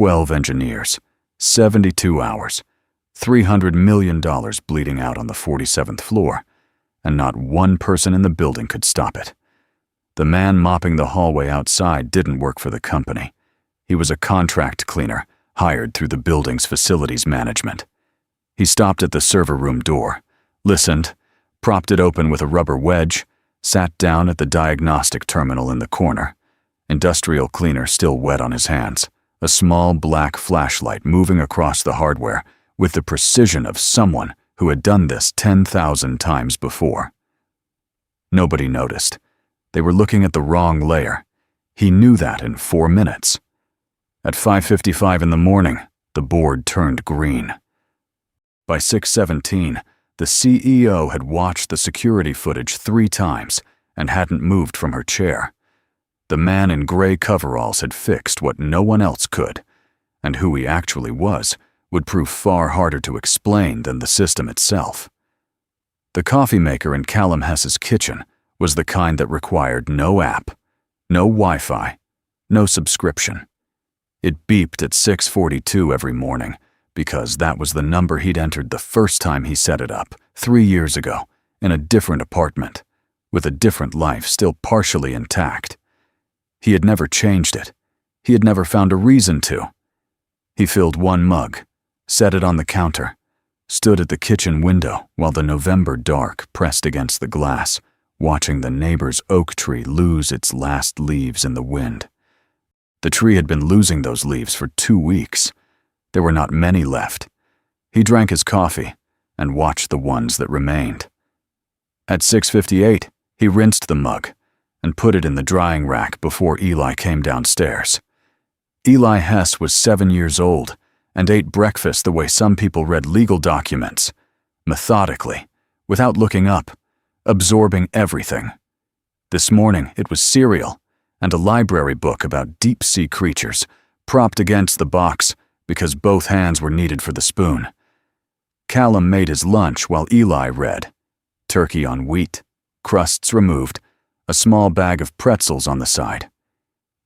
12 engineers, 72 hours, $300 million bleeding out on the 47th floor, and not one person in the building could stop it. The man mopping the hallway outside didn't work for the company. He was a contract cleaner hired through the building's facilities management. He stopped at the server room door, listened, propped it open with a rubber wedge, sat down at the diagnostic terminal in the corner, industrial cleaner still wet on his hands, a small black flashlight moving across the hardware with the precision of someone who had done this 10,000 times before. Nobody noticed. They were looking at the wrong layer. He knew that in 4 minutes. At 5:55 in the morning, the board turned green. By 6:17, the CEO had watched the security footage 3 times and hadn't moved from her chair. The man in gray coveralls had fixed what no one else could, and who he actually was would prove far harder to explain than the system itself. The coffee maker in Callum Hess's kitchen was the kind that required no app, no Wi-Fi, no subscription. It beeped at 6:42 every morning because that was the number he'd entered the first time he set it up 3 years ago in a different apartment, with a different life still partially intact. He had never changed it. He had never found a reason to. He filled 1 mug, set it on the counter, stood at the kitchen window while the November dark pressed against the glass, watching the neighbor's oak tree lose its last leaves in the wind. The tree had been losing those leaves for 2 weeks. There were not many left. He drank his coffee and watched the ones that remained. At 6:58, he rinsed the mug and put it in the drying rack before Eli came downstairs. Eli Hess was 7 years old and ate breakfast the way some people read legal documents, methodically, without looking up, absorbing everything. This morning, it was cereal and a library book about deep-sea creatures, propped against the box because both hands were needed for the spoon. Callum made his lunch while Eli read. Turkey on wheat, crusts removed, a small bag of pretzels on the side.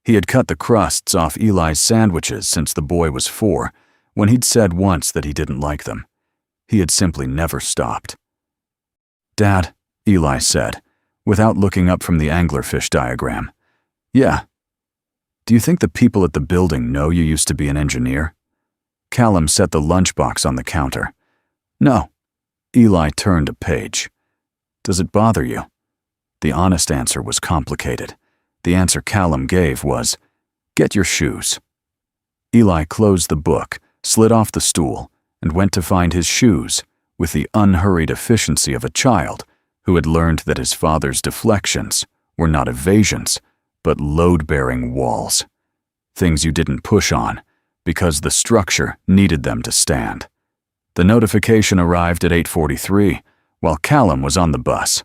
He had cut the crusts off Eli's sandwiches since the boy was 4, when he'd said once that he didn't like them. He had simply never stopped. "Dad," Eli said, without looking up from the anglerfish diagram. "Yeah. Do you think the people at the building know you used to be an engineer?" Callum set the lunchbox on the counter. "No." Eli turned a page. "Does it bother you?" The honest answer was complicated. The answer Callum gave was, "Get your shoes." Eli closed the book, slid off the stool, and went to find his shoes with the unhurried efficiency of a child who had learned that his father's deflections were not evasions, but load-bearing walls. Things you didn't push on because the structure needed them to stand. The notification arrived at 8:43 while Callum was on the bus.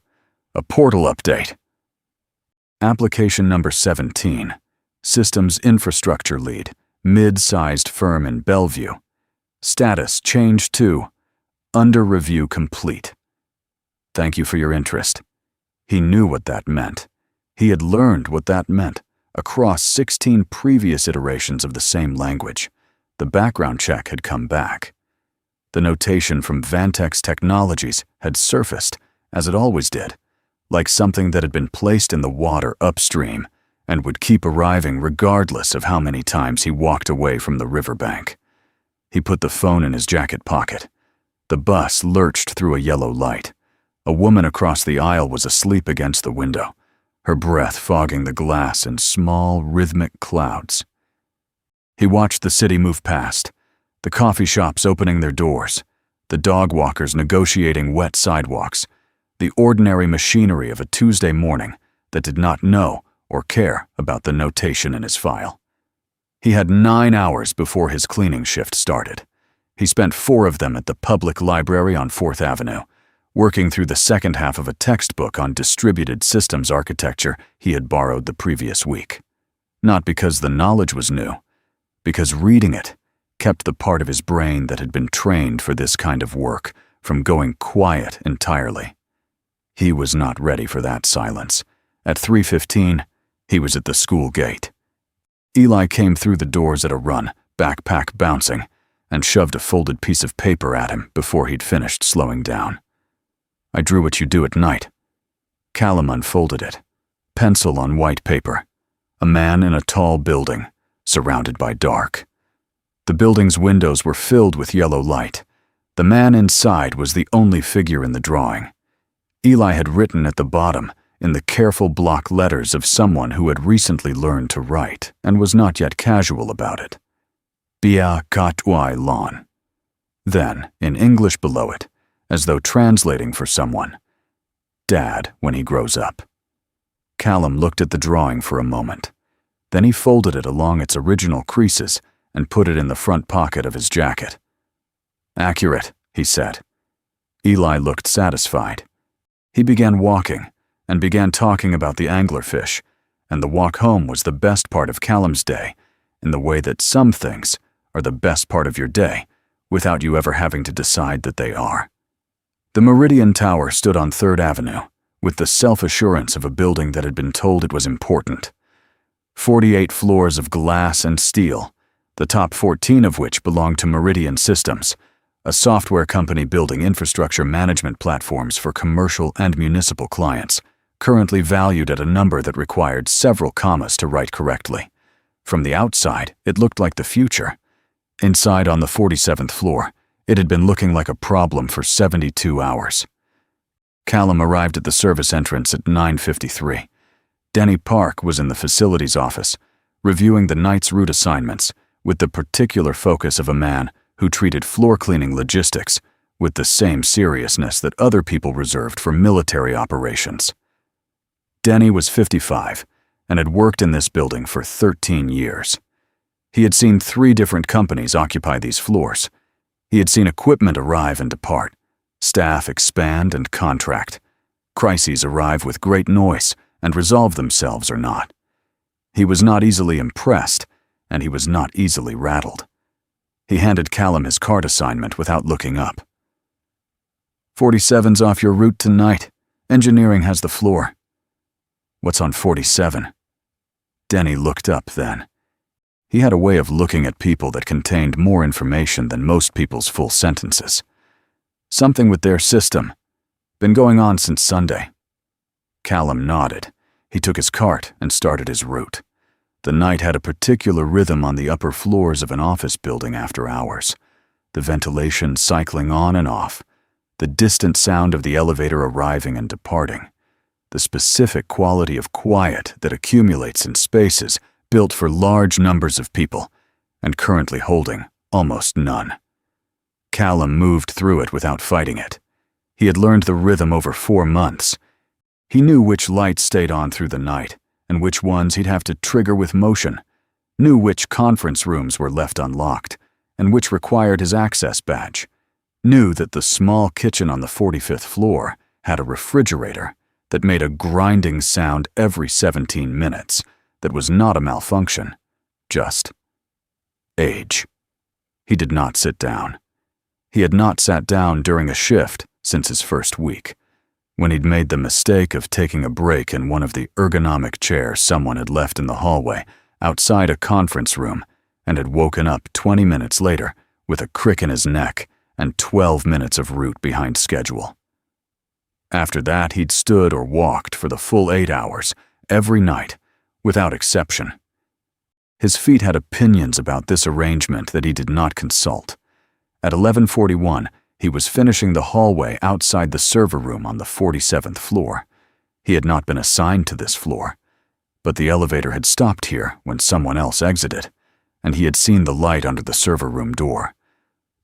A portal update. Application number 17. Systems Infrastructure Lead, mid-sized firm in Bellevue. Status changed to under review complete. Thank you for your interest. He knew what that meant. He had learned what that meant across 16 previous iterations of the same language. The background check had come back. The notation from Vantex Technologies had surfaced, as it always did, like something that had been placed in the water upstream and would keep arriving regardless of how many times he walked away from the riverbank. He put the phone in his jacket pocket. The bus lurched through a yellow light. A woman across the aisle was asleep against the window, her breath fogging the glass in small, rhythmic clouds. He watched the city move past, the coffee shops opening their doors, the dog walkers negotiating wet sidewalks, the ordinary machinery of a Tuesday morning that did not know or care about the notation in his file. He had 9 hours before his cleaning shift started. He spent 4 of them at the public library on 4th Avenue, working through the second half of a textbook on distributed systems architecture he had borrowed the previous week. Not because the knowledge was new, because reading it kept the part of his brain that had been trained for this kind of work from going quiet entirely. He was not ready for that silence. At 3:15, he was at the school gate. Eli came through the doors at a run, backpack bouncing, and shoved a folded piece of paper at him before he'd finished slowing down. I drew what you do at night. Callum unfolded it. Pencil on white paper. A man in a tall building, surrounded by dark. The building's windows were filled with yellow light. The man inside was the only figure in the drawing. Eli had written at the bottom, in the careful block letters of someone who had recently learned to write and was not yet casual about it. Bia Katwai Lon. Then, in English below it, as though translating for someone, Dad when he grows up. Callum looked at the drawing for a moment. Then he folded it along its original creases and put it in the front pocket of his jacket. Accurate, he said. Eli looked satisfied. He began walking and began talking about the anglerfish, and the walk home was the best part of Callum's day, in the way that some things are the best part of your day, without you ever having to decide that they are. The Meridian Tower stood on 3rd Avenue, with the self-assurance of a building that had been told it was important. 48 floors of glass and steel, the top 14 of which belonged to Meridian Systems, a software company building infrastructure management platforms for commercial and municipal clients, currently valued at a number that required several commas to write correctly. From the outside, it looked like the future. Inside on the 47th floor, it had been looking like a problem for 72 hours. Callum arrived at the service entrance at 9:53. Denny Park was in the facilities office, reviewing the night's route assignments with the particular focus of a man who treated floor cleaning logistics with the same seriousness that other people reserved for military operations. Denny was 55 and had worked in this building for 13 years. He had seen 3 different companies occupy these floors. He had seen equipment arrive and depart, staff expand and contract, crises arrive with great noise and resolve themselves or not. He was not easily impressed, and he was not easily rattled. He handed Callum his card assignment without looking up. 47's off your route tonight. Engineering has the floor. What's on 47? Denny looked up then. He had a way of looking at people that contained more information than most people's full sentences. Something with their system. Been going on since Sunday. Callum nodded. He took his cart and started his route. The night had a particular rhythm on the upper floors of an office building after hours. The ventilation cycling on and off. The distant sound of the elevator arriving and departing. The specific quality of quiet that accumulates in spaces built for large numbers of people, and currently holding almost none. Callum moved through it without fighting it. He had learned the rhythm over 4 months. He knew which lights stayed on through the night, and which ones he'd have to trigger with motion, knew which conference rooms were left unlocked, and which required his access badge, knew that the small kitchen on the 45th floor had a refrigerator that made a grinding sound every 17 minutes that was not a malfunction, just age. He did not sit down. He had not sat down during a shift since his first week, when he'd made the mistake of taking a break in one of the ergonomic chairs someone had left in the hallway outside a conference room and had woken up 20 minutes later with a crick in his neck and 12 minutes of route behind schedule. After that, he'd stood or walked for the full 8 hours, every night, without exception. His feet had opinions about this arrangement that he did not consult. At 11:41, he was finishing the hallway outside the server room on the 47th floor. He had not been assigned to this floor, but the elevator had stopped here when someone else exited, and he had seen the light under the server room door.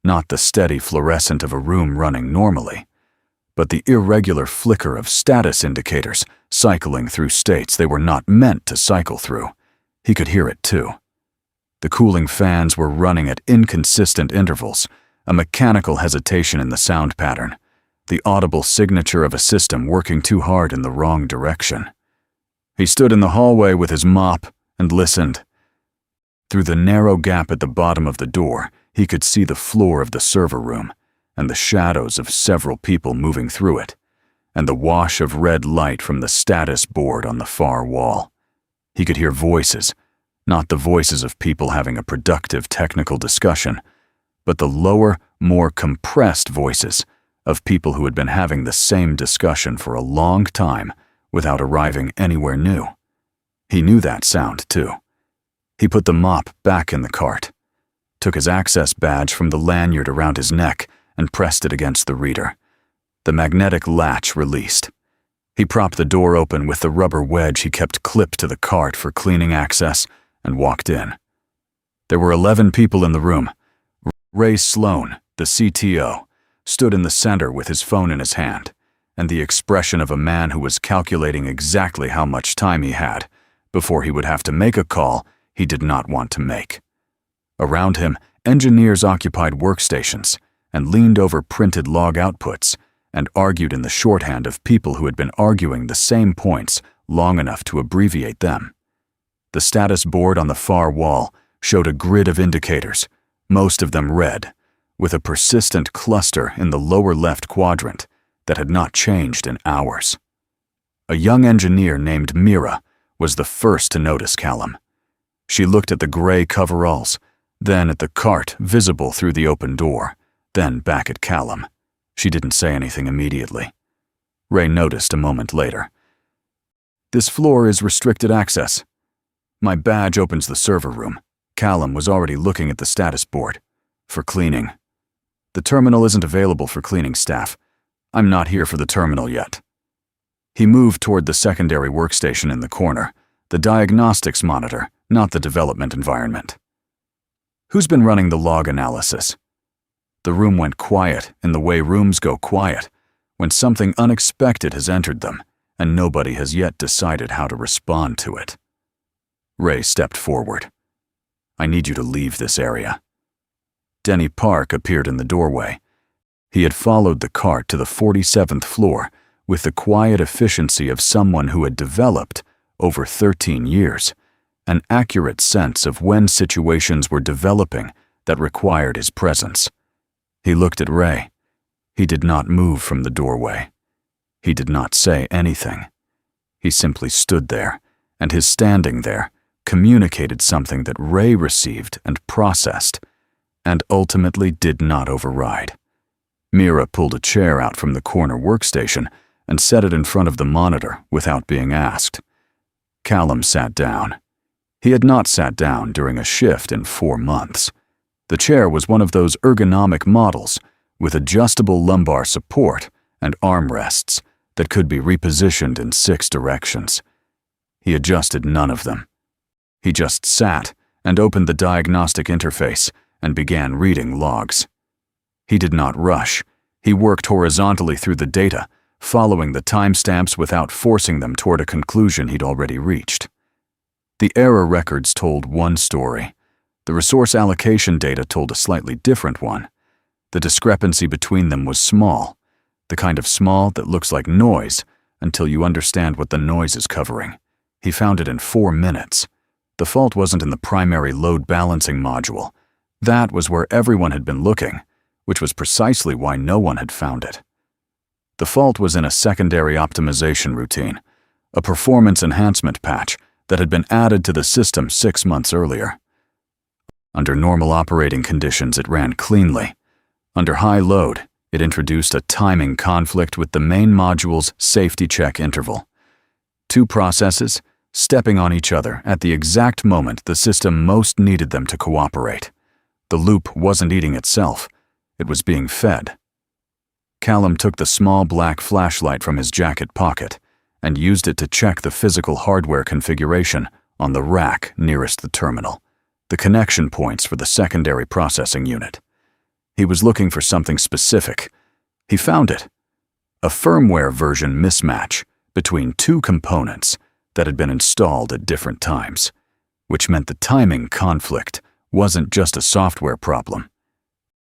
Not the steady fluorescent of a room running normally, but the irregular flicker of status indicators cycling through states they were not meant to cycle through. He could hear it too. The cooling fans were running at inconsistent intervals, a mechanical hesitation in the sound pattern, the audible signature of a system working too hard in the wrong direction. He stood in the hallway with his mop and listened. Through the narrow gap at the bottom of the door, he could see the floor of the server room and the shadows of several people moving through it, and the wash of red light from the status board on the far wall. He could hear voices, Not the voices of people having a productive technical discussion, but the lower, more compressed voices of people who had been having the same discussion for a long time without arriving anywhere new. He knew that sound, too. He put the mop back in the cart, took his access badge from the lanyard around his neck and pressed it against the reader. The magnetic latch released. He propped the door open with the rubber wedge he kept clipped to the cart for cleaning access and walked in. There were 11 people in the room. Ray Sloan, the CTO, stood in the center with his phone in his hand, and the expression of a man who was calculating exactly how much time he had before he would have to make a call he did not want to make. Around him, engineers occupied workstations and leaned over printed log outputs and argued in the shorthand of people who had been arguing the same points long enough to abbreviate them. The status board on the far wall showed a grid of indicators, most of them red, with a persistent cluster in the lower left quadrant that had not changed in hours. A young engineer named Mira was the first to notice Callum. She looked at the gray coveralls, then at the cart visible through the open door, then back at Callum. She didn't say anything immediately. Ray noticed a moment later. "This floor is restricted access. My badge opens the server room." Callum was already looking at the status board. "For cleaning. The terminal isn't available for cleaning staff. I'm not here for the terminal yet." He moved toward the secondary workstation in the corner, the diagnostics monitor, not the development environment. "Who's been running the log analysis?" The room went quiet in the way rooms go quiet when something unexpected has entered them and nobody has yet decided how to respond to it. Ray stepped forward. "I need you to leave this area." Denny Park appeared in the doorway. He had followed the cart to the 47th floor with the quiet efficiency of someone who had developed, over 13 years, an accurate sense of when situations were developing that required his presence. He looked at Ray. He did not move from the doorway. He did not say anything. He simply stood there, and his standing there communicated something that Ray received and processed, and ultimately did not override. Mira pulled a chair out from the corner workstation and set it in front of the monitor without being asked. Callum sat down. He had not sat down during a shift in 4 months. The chair was one of those ergonomic models with adjustable lumbar support and armrests that could be repositioned in 6 directions. He adjusted none of them. He just sat and opened the diagnostic interface and began reading logs. He did not rush. He worked horizontally through the data, following the timestamps without forcing them toward a conclusion he'd already reached. The error records told one story. The resource allocation data told a slightly different one. The discrepancy between them was small, the kind of small that looks like noise until you understand what the noise is covering. He found it in 4 minutes. The fault wasn't in the primary load balancing module. That was where everyone had been looking, which was precisely why no one had found it. The fault was in a secondary optimization routine, a performance enhancement patch that had been added to the system 6 months earlier. Under normal operating conditions, it ran cleanly. Under high load, it introduced a timing conflict with the main module's safety check interval. 2 processes stepping on each other at the exact moment the system most needed them to cooperate. The loop wasn't eating itself. It was being fed. Callum took the small black flashlight from his jacket pocket and used it to check the physical hardware configuration on the rack nearest the terminal, the connection points for the secondary processing unit. He was looking for something specific. He found it. A firmware version mismatch between 2 components that had been installed at different times, which meant the timing conflict wasn't just a software problem.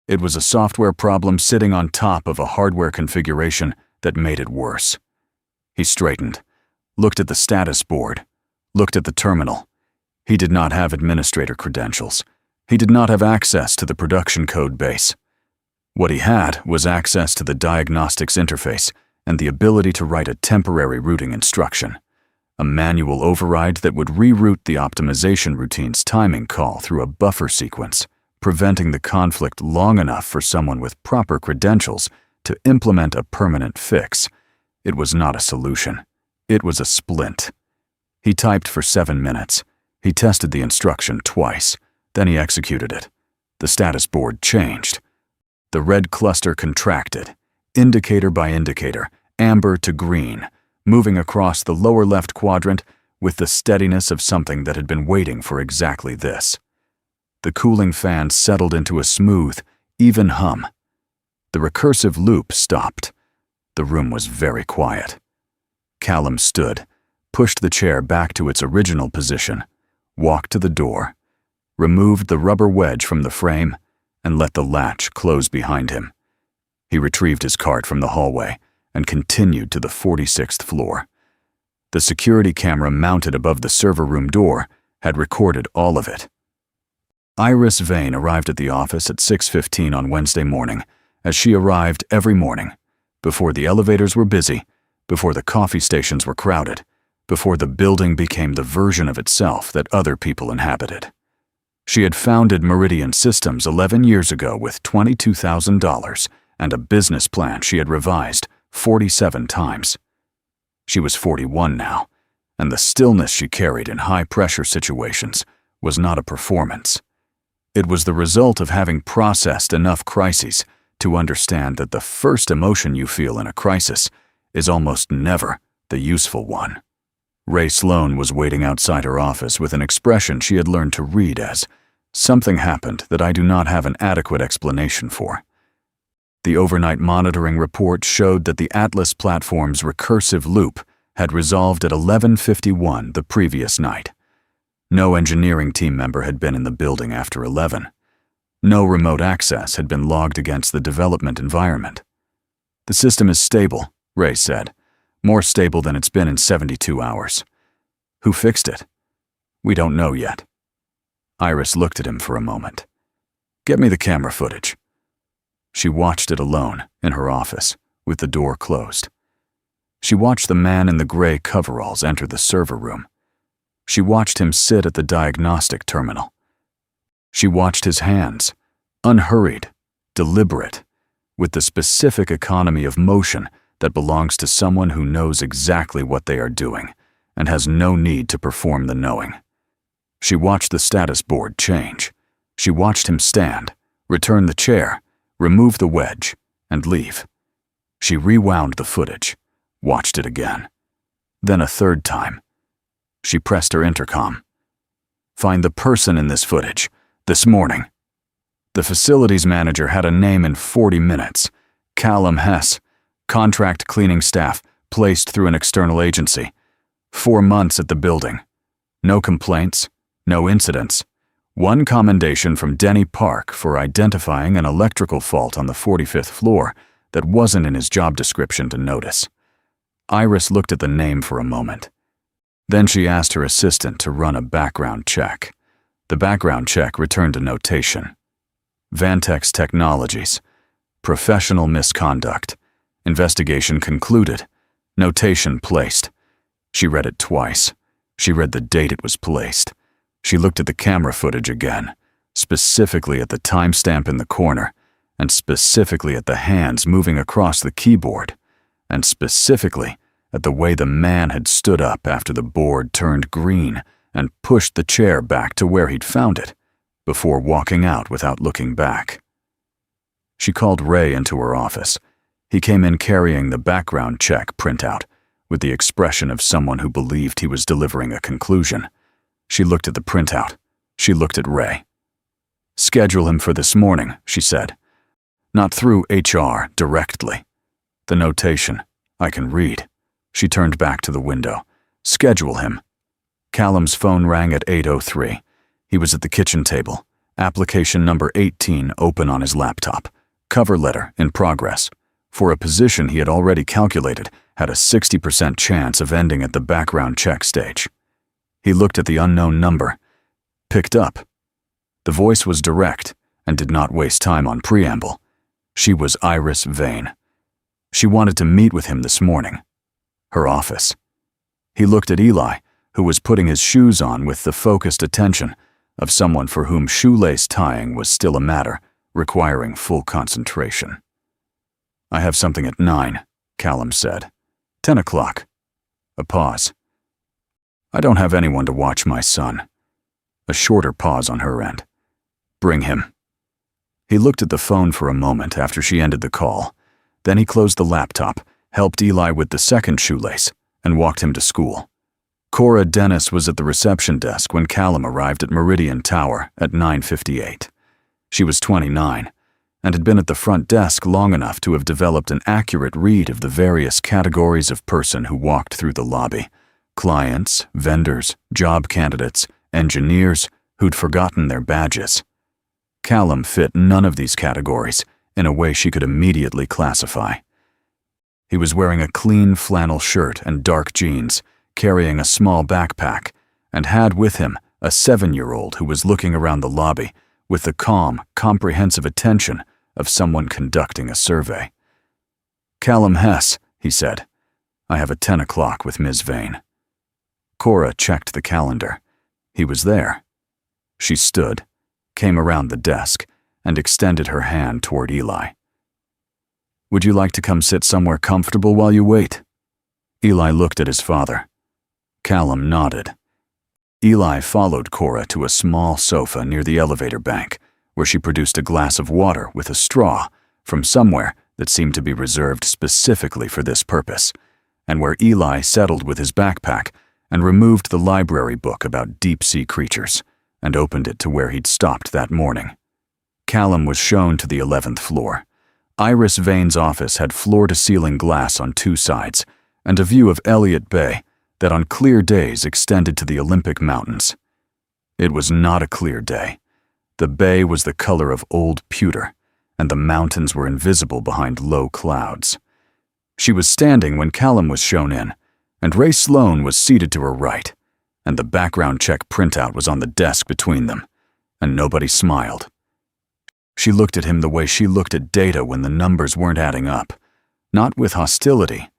It was a software problem sitting on top of a hardware configuration that made it worse. He straightened, looked at the status board, looked at the terminal. He did not have administrator credentials. He did not have access to the production code base. What he had was access to the diagnostics interface and the ability to write a temporary routing instruction, a manual override that would reroute the optimization routine's timing call through a buffer sequence, preventing the conflict long enough for someone with proper credentials to implement a permanent fix. It was not a solution. It was a splint. He typed for 7 minutes. He tested the instruction twice. Then he executed it. The status board changed. The red cluster contracted, indicator by indicator, amber to green, moving across the lower left quadrant with the steadiness of something that had been waiting for exactly this. The cooling fan settled into a smooth, even hum. The recursive loop stopped. The room was very quiet. Callum stood, pushed the chair back to its original position, walked to the door, removed the rubber wedge from the frame, and let the latch close behind him. He retrieved his cart from the hallway and continued to the 46th floor. The security camera mounted above the server room door had recorded all of it. Iris Vane arrived at the office at 6:15 on Wednesday morning, as she arrived every morning, before the elevators were busy, before the coffee stations were crowded, before the building became the version of itself that other people inhabited. She had founded Meridian Systems 11 years ago with $22,000 and a business plan she had revised 47 times. She was 41 now, and the stillness she carried in high-pressure situations was not a performance. It was the result of having processed enough crises to understand that the first emotion you feel in a crisis is almost never the useful one. Ray Sloan was waiting outside her office with an expression she had learned to read as, "Something happened that I do not have an adequate explanation for." The overnight monitoring report showed that the Atlas platform's recursive loop had resolved at 11:51 the previous night. No engineering team member had been in the building after 11. No remote access had been logged against the development environment. "The system is stable," Ray said, "more stable than it's been in 72 hours. Who fixed it? We don't know yet." Iris looked at him for a moment. "Get me the camera footage." She watched it alone in her office, with the door closed. She watched the man in the gray coveralls enter the server room. She watched him sit at the diagnostic terminal. She watched his hands, unhurried, deliberate, with the specific economy of motion that belongs to someone who knows exactly what they are doing and has no need to perform the knowing. She watched the status board change. She watched him stand, return the chair, remove the wedge, and leave. She rewound the footage, watched it again. Then a third time. She pressed her intercom. "Find the person in this footage, this morning." The facilities manager had a name in 40 minutes. Callum Hess, contract cleaning staff, placed through an external agency. 4 months at the building. No complaints, no incidents. One commendation from Denny Park for identifying an electrical fault on the 45th floor that wasn't in his job description to notice. Iris looked at the name for a moment. Then she asked her assistant to run a background check. The background check returned a notation. Vantex Technologies. Professional misconduct. Investigation concluded. Notation placed. She read it twice. She read the date it was placed. She looked at the camera footage again, specifically at the timestamp in the corner, and specifically at the hands moving across the keyboard, and specifically at the way the man had stood up after the board turned green and pushed the chair back to where he'd found it, before walking out without looking back. She called Ray into her office. He came in carrying the background check printout, with the expression of someone who believed he was delivering a conclusion. She looked at the printout. She looked at Ray. "Schedule him for this morning," she said. "Not through HR directly." The notation. I can read. She turned back to the window. "Schedule him." Callum's phone rang at 8:03. He was at the kitchen table. Application number 18 open on his laptop. Cover letter in progress. For a position he had already calculated had a 60% chance of ending at the background check stage. He looked at the unknown number. Picked up. The voice was direct and did not waste time on preamble. She was Iris Vane. She wanted to meet with him this morning. Her office. He looked at Eli, who was putting his shoes on with the focused attention of someone for whom shoelace tying was still a matter requiring full concentration. "I have something at 9, Callum said. 10 o'clock. A pause. "I don't have anyone to watch my son." A shorter pause on her end. "Bring him." He looked at the phone for a moment after she ended the call. Then he closed the laptop, helped Eli with the second shoelace, and walked him to school. Cora Dennis was at the reception desk when Callum arrived at Meridian Tower at 9:58. She was 29, and had been at the front desk long enough to have developed an accurate read of the various categories of person who walked through the lobby: clients, vendors, job candidates, engineers who'd forgotten their badges. Callum fit none of these categories in a way she could immediately classify. He was wearing a clean flannel shirt and dark jeans, carrying a small backpack, and had with him a 7-year-old who was looking around the lobby with the calm, comprehensive attention of someone conducting a survey. "Callum Hess," he said. "I have a 10 o'clock with Ms. Vane." Cora checked the calendar. He was there. She stood, came around the desk, and extended her hand toward Eli. "Would you like to come sit somewhere comfortable while you wait?" Eli looked at his father. Callum nodded. Eli followed Cora to a small sofa near the elevator bank, where she produced a glass of water with a straw from somewhere that seemed to be reserved specifically for this purpose, and where Eli settled with his backpack and removed the library book about deep-sea creatures and opened it to where he'd stopped that morning. Callum was shown to the 11th floor. Iris Vane's office had floor-to-ceiling glass on 2 sides and a view of Elliott Bay that on clear days extended to the Olympic Mountains. It was not a clear day. The bay was the color of old pewter, and the mountains were invisible behind low clouds. She was standing when Callum was shown in, and Ray Sloan was seated to her right, and the background check printout was on the desk between them, and nobody smiled. She looked at him the way she looked at data when the numbers weren't adding up, not with hostility,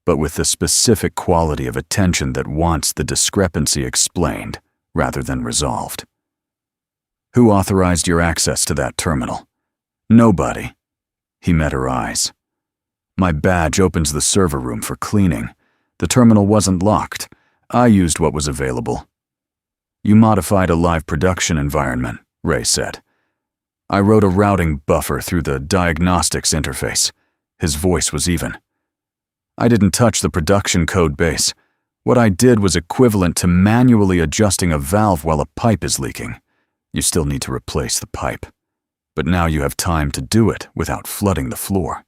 but with the specific quality of attention that wants the discrepancy explained rather than resolved. "Who authorized your access to that terminal?" "Nobody." He met her eyes. "My badge opens the server room for cleaning. The terminal wasn't locked. I used what was available." "You modified a live production environment," Ray said. "I wrote a routing buffer through the diagnostics interface." His voice was even. "I didn't touch the production code base. What I did was equivalent to manually adjusting a valve while a pipe is leaking. You still need to replace the pipe. But now you have time to do it without flooding the floor."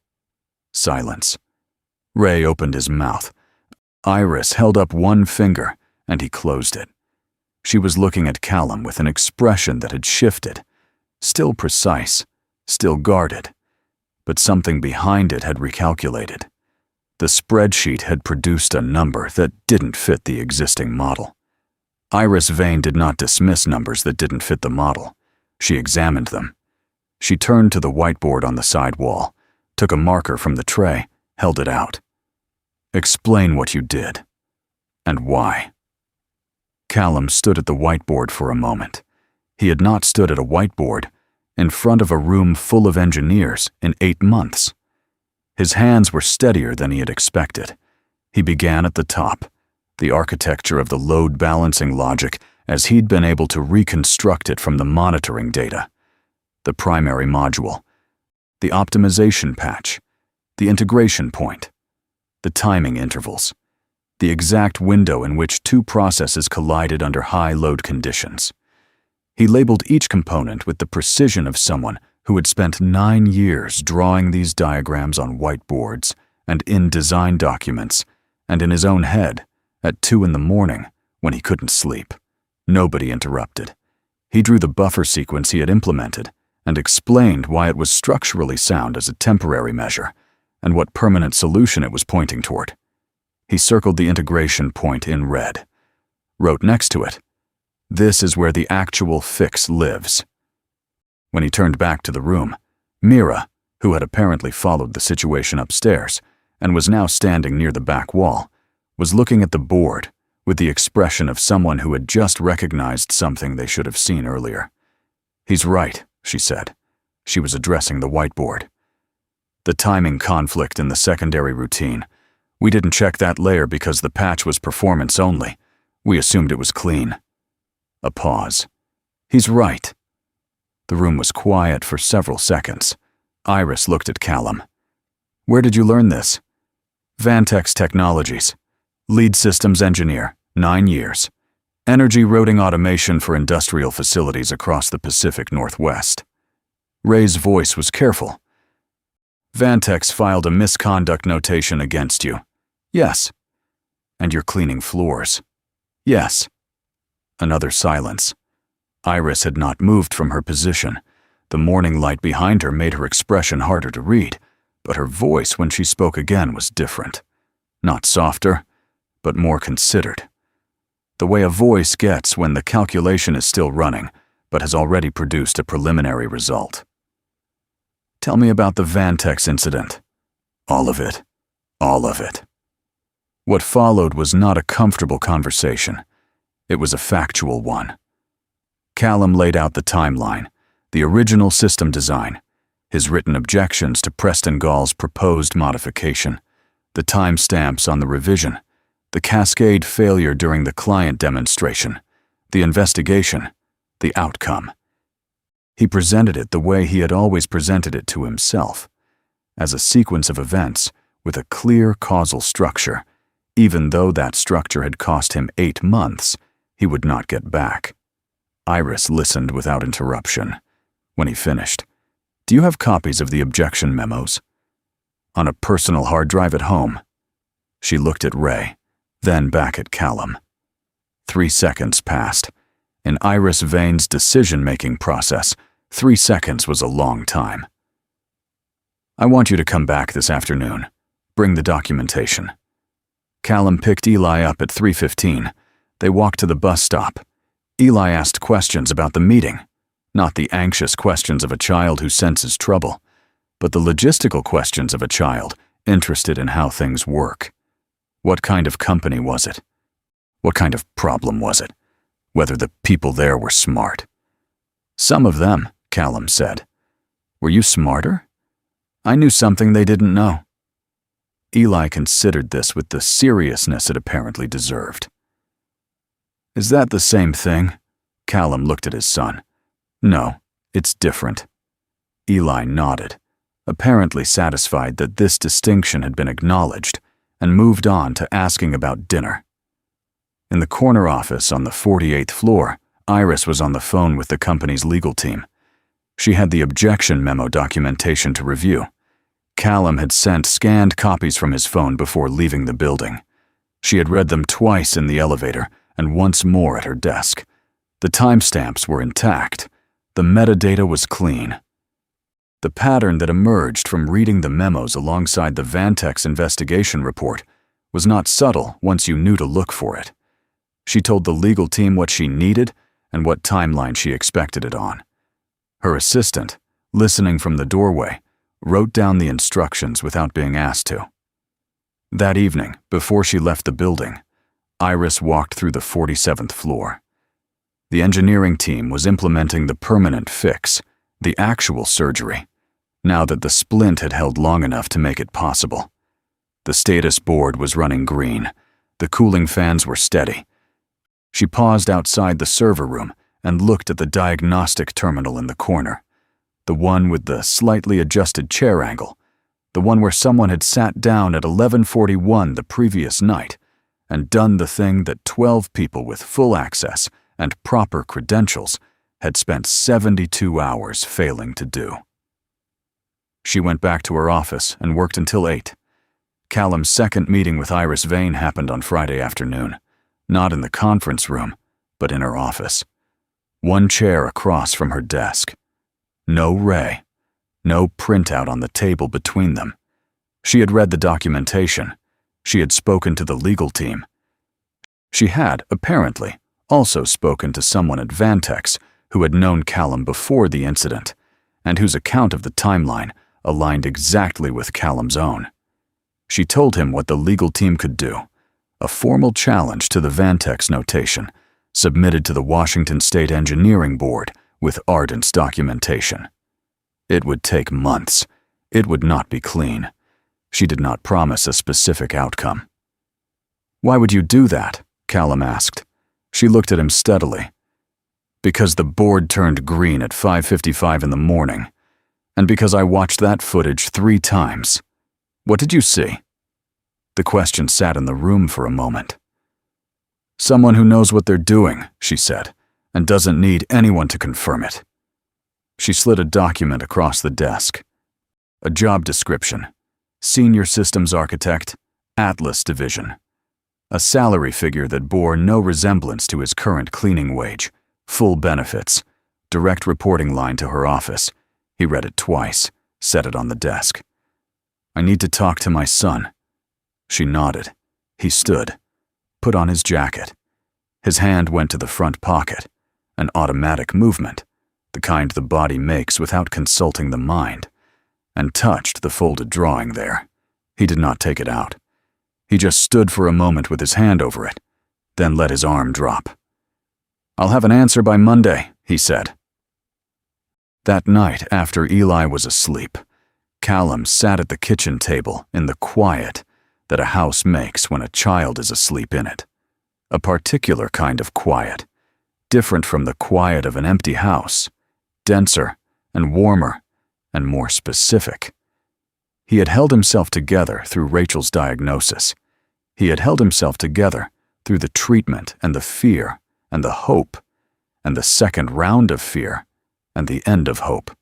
Silence. Ray opened his mouth. Iris held up one finger, and he closed it. She was looking at Callum with an expression that had shifted. Still precise, still guarded. But something behind it had recalculated. The spreadsheet had produced a number that didn't fit the existing model. Iris Vane did not dismiss numbers that didn't fit the model. She examined them. She turned to the whiteboard on the side wall, took a marker from the tray, held it out. "Explain what you did. And why." Callum stood at the whiteboard for a moment. He had not stood at a whiteboard in front of a room full of engineers in 8 months. His hands were steadier than he had expected. He began at the top, the architecture of the load balancing logic as he'd been able to reconstruct it from the monitoring data. The primary module, the optimization patch, the integration point, the timing intervals, the exact window in which 2 processes collided under high load conditions. He labeled each component with the precision of someone who had spent 9 years drawing these diagrams on whiteboards and in design documents and in his own head at 2 in the morning when he couldn't sleep. Nobody interrupted. He drew the buffer sequence he had implemented and explained why it was structurally sound as a temporary measure and what permanent solution it was pointing toward. He circled the integration point in red, wrote next to it, "This is where the actual fix lives." When he turned back to the room, Mira, who had apparently followed the situation upstairs and was now standing near the back wall, was looking at the board with the expression of someone who had just recognized something they should have seen earlier. "He's right," she said. She was addressing the whiteboard. "The timing conflict in the secondary routine. We didn't check that layer because the patch was performance only. We assumed it was clean." A pause. "He's right." The room was quiet for several seconds. Iris looked at Callum. "Where did you learn this?" "Vantex Technologies. Lead systems engineer, 9 years. Energy routing automation for industrial facilities across the Pacific Northwest." Ray's voice was careful. "Vantex filed a misconduct notation against you." "Yes." "And you're cleaning floors." "Yes." Another silence. Iris had not moved from her position. The morning light behind her made her expression harder to read, but her voice when she spoke again was different. Not softer, but more considered. The way a voice gets when the calculation is still running, but has already produced a preliminary result. "Tell me about the Vantex incident." "All of it. All of it." What followed was not a comfortable conversation. It was a factual one. Callum laid out the timeline, the original system design, his written objections to Preston Gall's proposed modification, the timestamps on the revision, the cascade failure during the client demonstration, the investigation, the outcome. He presented it the way he had always presented it to himself, as a sequence of events with a clear causal structure. Even though that structure had cost him 8 months, he would not get back. Iris listened without interruption. When he finished, "Do you have copies of the objection memos?" "On a personal hard drive at home." She looked at Ray, then back at Callum. 3 seconds passed. In Iris Vane's decision-making process, 3 seconds was a long time. "I want you to come back this afternoon. Bring the documentation." Callum picked Eli up at 3:15. They walked to the bus stop. Eli asked questions about the meeting, not the anxious questions of a child who senses trouble, but the logistical questions of a child interested in how things work. What kind of company was it? What kind of problem was it? Whether the people there were smart. "Some of them," Callum said. "Were you smarter?" "I knew something they didn't know." Eli considered this with the seriousness it apparently deserved. "Is that the same thing?" Callum looked at his son. "No, it's different." Eli nodded, apparently satisfied that this distinction had been acknowledged, and moved on to asking about dinner. In the corner office on the 48th floor, Iris was on the phone with the company's legal team. She had the objection memo documentation to review. Callum had sent scanned copies from his phone before leaving the building. She had read them twice in the elevator and once more at her desk. The timestamps were intact. The metadata was clean. The pattern that emerged from reading the memos alongside the Vantex investigation report was not subtle once you knew to look for it. She told the legal team what she needed and what timeline she expected it on. Her assistant, listening from the doorway, wrote down the instructions without being asked to. That evening, before she left the building, Iris walked through the 47th floor. The engineering team was implementing the permanent fix, the actual surgery, now that the splint had held long enough to make it possible. The status board was running green. The cooling fans were steady. She paused outside the server room and looked at the diagnostic terminal in the corner, the one with the slightly adjusted chair angle, the one where someone had sat down at 11:41 the previous night and done the thing that 12 people with full access and proper credentials had spent 72 hours failing to do. She went back to her office and worked until 8. Callum's second meeting with Iris Vane happened on Friday afternoon, not in the conference room, but in her office. One chair across from her desk. No Ray. No printout on the table between them. She had read the documentation. She had spoken to the legal team. She had, apparently, also spoken to someone at Vantex who had known Callum before the incident, and whose account of the timeline aligned exactly with Callum's own. She told him what the legal team could do, a formal challenge to the Vantex notation, submitted to the Washington State Engineering Board with ardent documentation. It would take months. It would not be clean. She did not promise a specific outcome. "Why would you do that?" Callum asked. She looked at him steadily. "Because the board turned green at 5:55 in the morning, and because I watched that footage 3 times. What did you see?" The question sat in the room for a moment. "Someone who knows what they're doing," she said, "and doesn't need anyone to confirm it." She slid a document across the desk. A job description. Senior Systems Architect, Atlas Division. A salary figure that bore no resemblance to his current cleaning wage. Full benefits. Direct reporting line to her office. He read it twice, set it on the desk. "I need to talk to my son." She nodded. He stood, put on his jacket. His hand went to the front pocket, an automatic movement, the kind the body makes without consulting the mind, and touched the folded drawing there. He did not take it out. He just stood for a moment with his hand over it, then let his arm drop. "I'll have an answer by Monday," he said. That night, after Eli was asleep, Callum sat at the kitchen table in the quiet that a house makes when a child is asleep in it. A particular kind of quiet, different from the quiet of an empty house, denser and warmer and more specific. He had held himself together through Rachel's diagnosis. He had held himself together through the treatment and the fear and the hope and the second round of fear and the end of hope.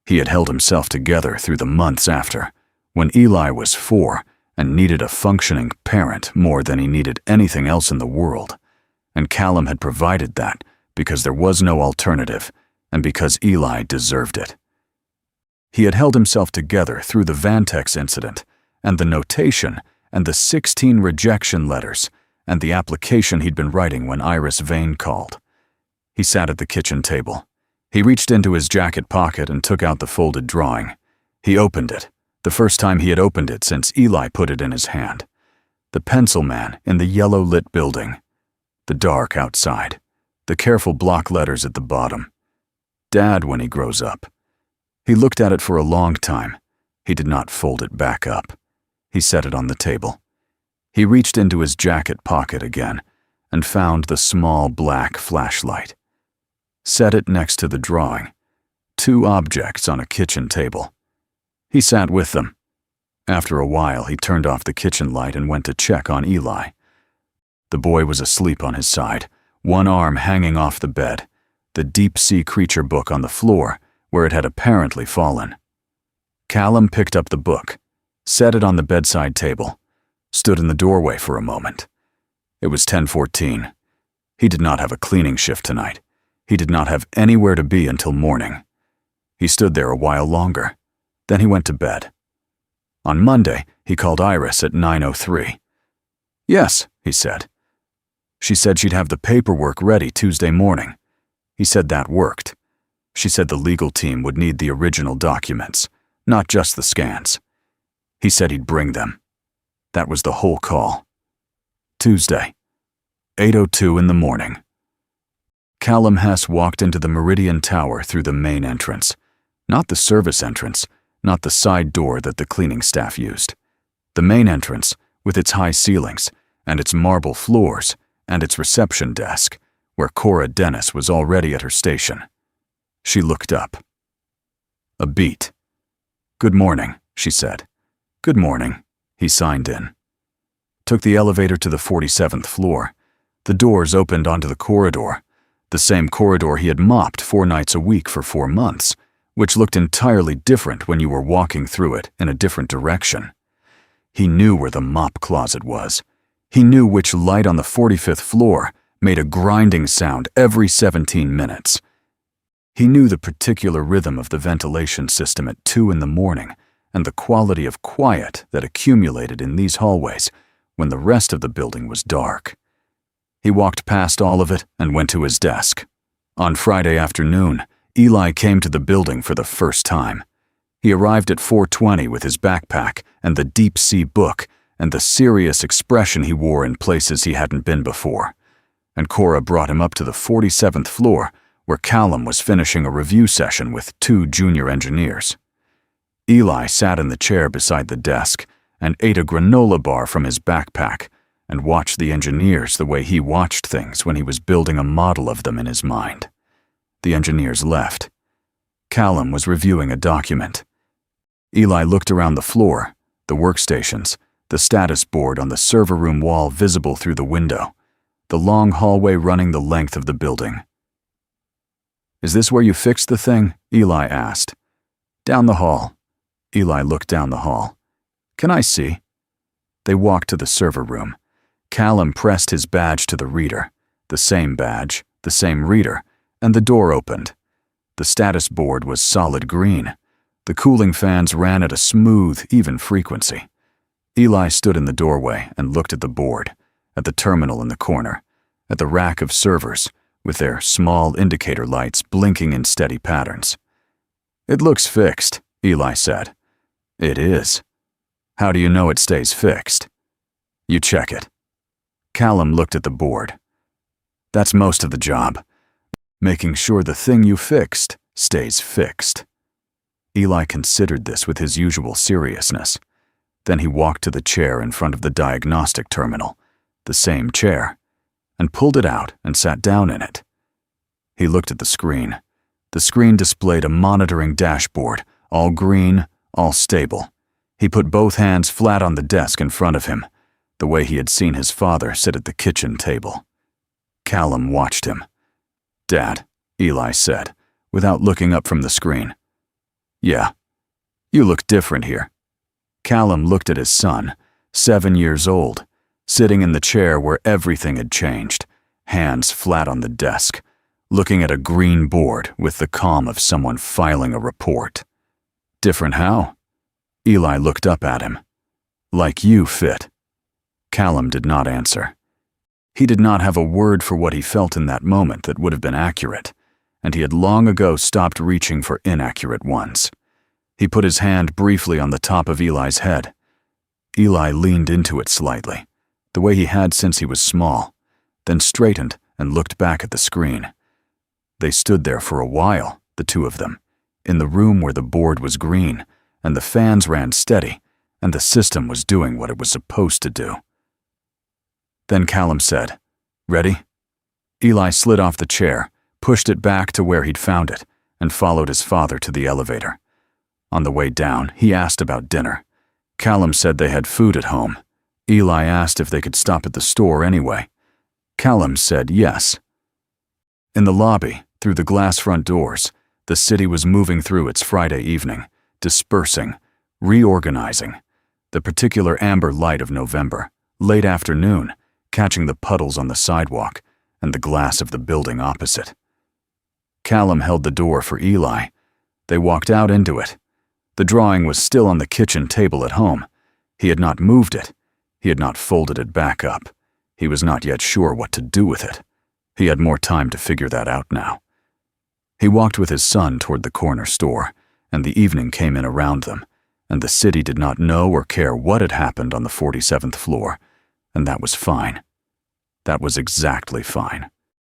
He had held himself together through the months after, when Eli was 4 and needed a functioning parent more than he needed anything else in the world. And Callum had provided that because there was no alternative and because Eli deserved it. He had held himself together through the Vantex incident and the notation and the 16 rejection letters and the application he'd been writing when Iris Vane called. He sat at the kitchen table. He reached into his jacket pocket and took out the folded drawing. He opened it, the first time he had opened it since Eli put it in his hand. The pencil man in the yellow-lit building. The dark outside. The careful block letters at the bottom. Dad when he grows up. He looked at it for a long time. He did not fold it back up. He set it on the table. He reached into his jacket pocket again and found the small black flashlight. Set it next to the drawing. 2 objects on a kitchen table. He sat with them. After a while, he turned off the kitchen light and went to check on Eli. The boy was asleep on his side, one arm hanging off the bed, the deep-sea creature book on the floor where it had apparently fallen. Callum picked up the book, set it on the bedside table, stood in the doorway for a moment. It was 10:14. He did not have a cleaning shift tonight. He did not have anywhere to be until morning. He stood there a while longer. Then he went to bed. On Monday, he called Iris at 9:03. "Yes," he said. She said she'd have the paperwork ready Tuesday morning. He said that worked. She said the legal team would need the original documents, not just the scans. He said he'd bring them. That was the whole call. Tuesday, 8:02 in the morning. Callum Hess walked into the Meridian Tower through the main entrance. Not the service entrance, not the side door that the cleaning staff used. The main entrance, with its high ceilings, and its marble floors, and its reception desk, where Cora Dennis was already at her station. She looked up. A beat. "Good morning," she said. "Good morning," he signed in. Took the elevator to the 47th floor. The doors opened onto the corridor, the same corridor he had mopped 4 nights a week for 4 months, which looked entirely different when you were walking through it in a different direction. He knew where the mop closet was. He knew which light on the 45th floor made a grinding sound every 17 minutes. He knew the particular rhythm of the ventilation system at 2 in the morning and the quality of quiet that accumulated in these hallways when the rest of the building was dark. He walked past all of it and went to his desk. On Friday afternoon, Eli came to the building for the first time. He arrived at 4:20 with his backpack and the deep-sea book and the serious expression he wore in places he hadn't been before. And Cora brought him up to the 47th floor, where Callum was finishing a review session with 2 junior engineers. Eli sat in the chair beside the desk and ate a granola bar from his backpack and watched the engineers the way he watched things when he was building a model of them in his mind. The engineers left. Callum was reviewing a document. Eli looked around the floor, the workstations, the status board on the server room wall visible through the window, the long hallway running the length of the building. "Is this where you fixed the thing?" Eli asked. "Down the hall." Eli looked down the hall. "Can I see?" They walked to the server room. Callum pressed his badge to the reader, the same badge, the same reader, and the door opened. The status board was solid green. The cooling fans ran at a smooth, even frequency. Eli stood in the doorway and looked at the board, at the terminal in the corner, at the rack of servers, with their small indicator lights blinking in steady patterns. "It looks fixed," Eli said. "It is. How do you know it stays fixed?" "You check it." Callum looked at the board. "That's most of the job. Making sure the thing you fixed stays fixed." Eli considered this with his usual seriousness. Then he walked to the chair in front of the diagnostic terminal, the same chair, and pulled it out and sat down in it. He looked at the screen. The screen displayed a monitoring dashboard, all green, all stable. He put both hands flat on the desk in front of him, the way he had seen his father sit at the kitchen table. Callum watched him. "Dad," Eli said, without looking up from the screen. "Yeah, you look different here." Callum looked at his son, 7 years old, sitting in the chair where everything had changed, hands flat on the desk, looking at a green board with the calm of someone filing a report. "Different how?" Eli looked up at him. "Like you fit." Callum did not answer. He did not have a word for what he felt in that moment that would have been accurate, and he had long ago stopped reaching for inaccurate ones. He put his hand briefly on the top of Eli's head. Eli leaned into it slightly, the way he had since he was small, then straightened and looked back at the screen. They stood there for a while, the two of them, in the room where the board was green, and the fans ran steady, and the system was doing what it was supposed to do. Then Callum said, "Ready?" Eli slid off the chair, pushed it back to where he'd found it, and followed his father to the elevator. On the way down, he asked about dinner. Callum said they had food at home. Eli asked if they could stop at the store anyway. Callum said yes. In the lobby, through the glass front doors, the city was moving through its Friday evening, dispersing, reorganizing, the particular amber light of November, late afternoon, catching the puddles on the sidewalk and the glass of the building opposite. Callum held the door for Eli. They walked out into it. The drawing was still on the kitchen table at home. He had not moved it. He had not folded it back up. He was not yet sure what to do with it. He had more time to figure that out now. He walked with his son toward the corner store, and the evening came in around them, and the city did not know or care what had happened on the 47th floor, and that was fine. That was exactly fine.